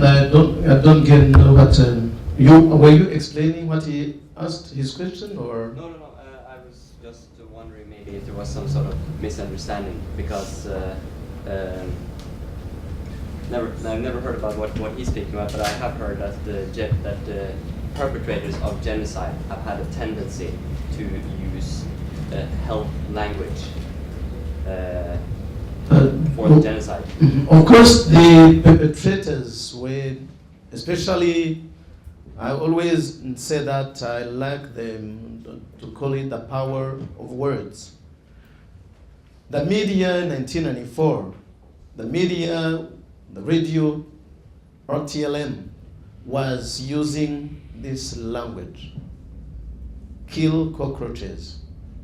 I don't get what were you explaining what he asked his question or? No. I was just wondering maybe if there was some sort of misunderstanding because I've never heard about what he's speaking about, but I have heard that the perpetrators of genocide have had a tendency to use health language for the genocide. Of course, the perpetrators were, especially, I always say that I like them to call it the power of words. The media in 1994, the media, the radio, RTLM, was using this language. Kill cockroaches.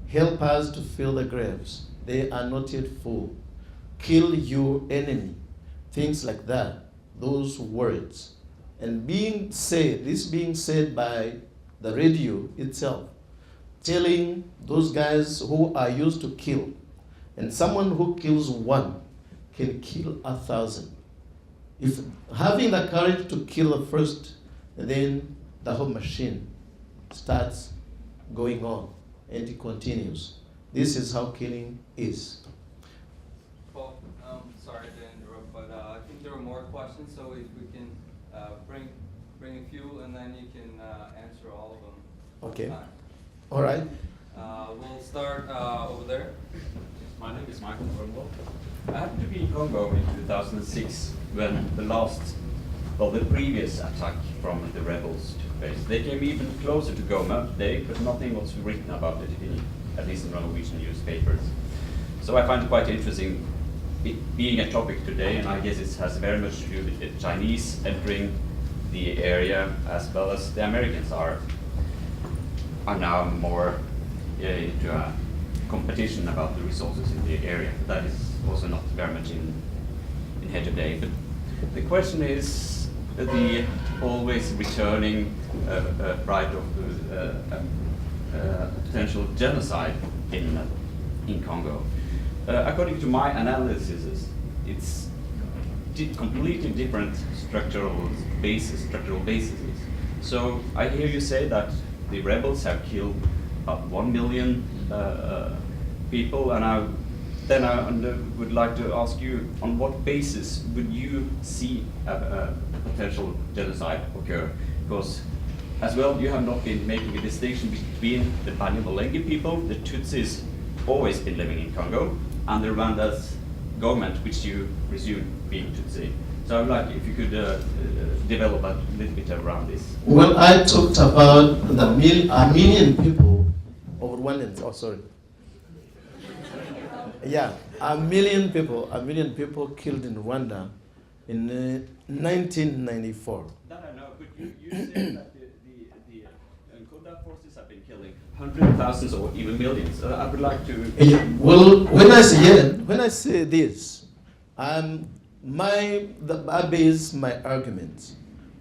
Help us to fill the graves. They are not yet full. Kill your enemy. Things like that. Those words. And being said by the radio itself, telling those guys who are used to kill. And someone who kills one can kill 1,000. If having the courage to kill the first, then the whole machine starts going on and it continues. This is how killing is. Paul, sorry to interrupt, but I think there are more questions, so if we can bring a few and then you can answer all of them. Okay. All right. We'll start over there. My name is Michael Kongo. I happened to be in Congo in 2006 when the previous attack from the rebels took place. They came even closer to Goma today, but nothing was written about it, at least in Norwegian newspapers. So I find it quite interesting it being a topic today, and I guess it has very much to do with the Chinese entering the area, as well as the Americans are now more into a competition about the resources in the area. That is also not very much in here today. But the question is the always returning pride of potential genocide in Congo. According to my analysis, it's completely different structural bases. So I hear you say that the rebels have killed about 1 million people, and I would like to ask you, on what basis would you see a potential genocide occur? Because as well, you have not been making a distinction between the Banyamulenge people, the Tutsis, always been living in Congo, and the Rwanda's government, which you presume being Tutsi. So I would like if you could develop a little bit around this. Well, I talked about the a million people of Rwandans. Oh, sorry. Yeah, a million people killed in Rwanda in 1994. That I know, but you said that the Koda forces have been killing hundreds of thousands or even millions. I would like to. Well, when I say this, I base my argument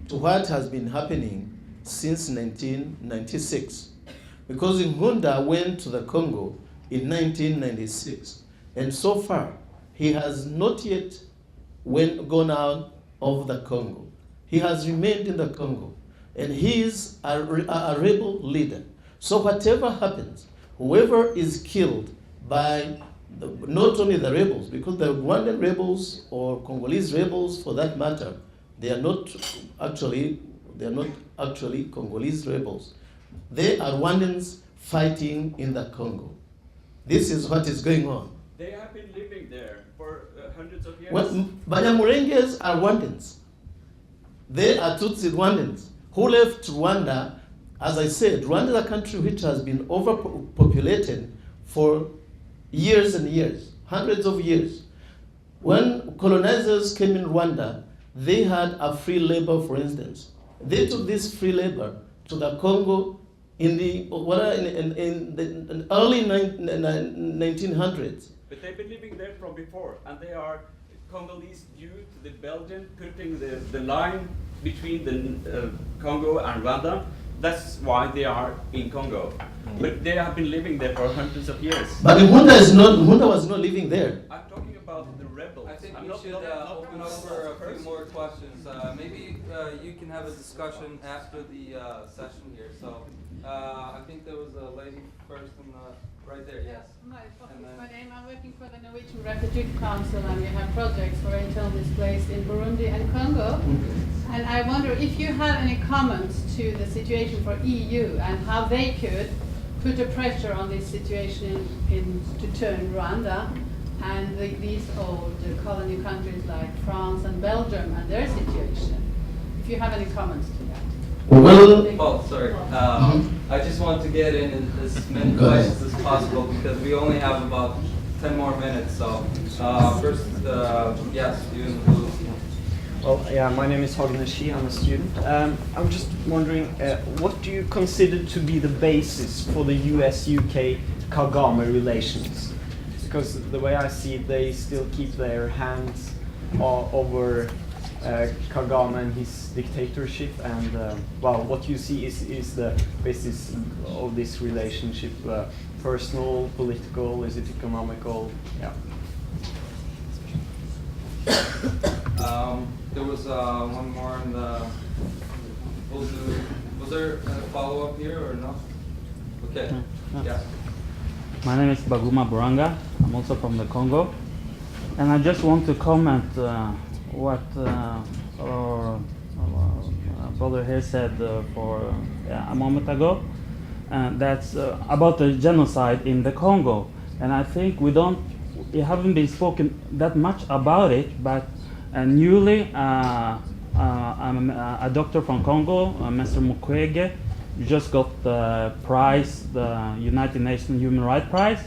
to what has been happening since 1996, because Nkunda went to the Congo in 1996. And so far, he has not yet gone out of the Congo. He has remained in the Congo. And he is a rebel leader. So whatever happens, whoever is killed by not only the rebels, because the Rwandan rebels or Congolese rebels for that matter, they are not actually Congolese rebels. They are Rwandans fighting in the Congo. This is what is going on. They have been living there for hundreds of years. Well, Banyamulenges are Rwandans. They are Tutsi Rwandans who left Rwanda. As I said, Rwanda is a country which has been overpopulated for years and years, hundreds of years. When colonizers came in Rwanda, they had a free labor, for instance. They took this free labor to the Congo in the early 1900s. But they've been living there from before, and they are Congolese due to the Belgian putting the line between the Congo and Rwanda. That's why they are in Congo. But they have been living there for hundreds of years. But Nkunda was not living there. I'm talking about the rebels. I think I'm we not- should not open up as for a person. few more questions. Maybe you can have a discussion after the session here. So I think there was a lady first in the right there. Yes. Hi, And then- my name. I'm working for the Norwegian Refugee Council, and we have projects for internal displaced in Burundi and Congo. And I wonder if you have any comments to the situation for EU and how they could put a pressure on this situation to turn Rwanda and these old colony countries like France and Belgium and their situation. If you have any comments to that. Well, Oh, sorry. I just want to get in as many Go ahead. questions as possible because we only have about 10 more minutes. So first, yes, you. Well, yeah, my name is Hagen Shi, I'm a student. I'm just wondering, what do you consider to be the basis for the US-UK Kagame relations? Because the way I see it, they still keep their hands over Kagame and his dictatorship, and well, what you see is the basis of this relationship, personal, political, is it economical? Yeah. There was one more in the. Was there a follow up here or no? Okay. Yeah. My name is Baguma Buranga. I'm also from the Congo. And I just want to comment what our brother here said a moment ago. That's about the genocide in the Congo. And I think it haven't been spoken that much about it, but newly I'm a doctor from Congo, Mr. Mukwege, just got the prize, the United Nations Human Rights Prize,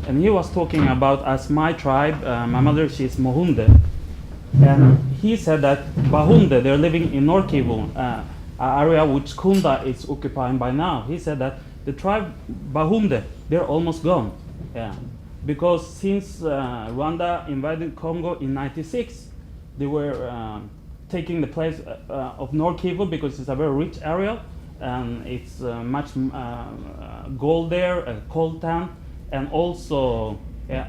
and he was talking about as my tribe, my mother, she's Mohunde, and he said that Bahunde, they're living in North Kivu, an area which Kunda is occupying by now. He said that the tribe Bahunde, they're almost gone, yeah, because since Rwanda invaded Congo in '96, they were taking the place of North Kivu because it's a very rich area and it's much gold there, coltan, and also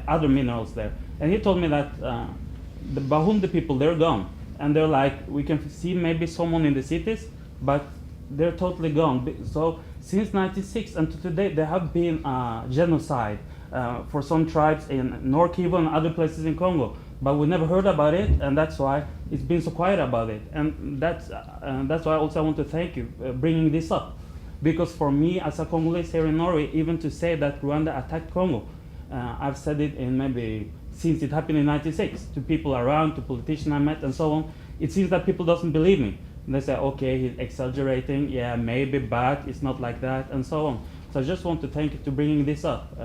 other minerals there. And he told me that the Bahunde people, they're gone. And they're like, we can see maybe someone in the cities, but they're totally gone. So since '96 and to today, there have been genocide for some tribes in North Kivu and other places in Congo. But we never heard about it, and that's why it's been so quiet about it. And that's why also I want to thank you bringing this up. Because for me, as a Congolese here in Norway, even to say that Rwanda attacked Congo, I've said it in maybe since it happened in '96 to people around, to politicians I met, and so on. It seems that people doesn't believe me. And they say, okay, he's exaggerating, yeah, maybe, but it's not like that, and so on. So I just want to thank you to bringing this up.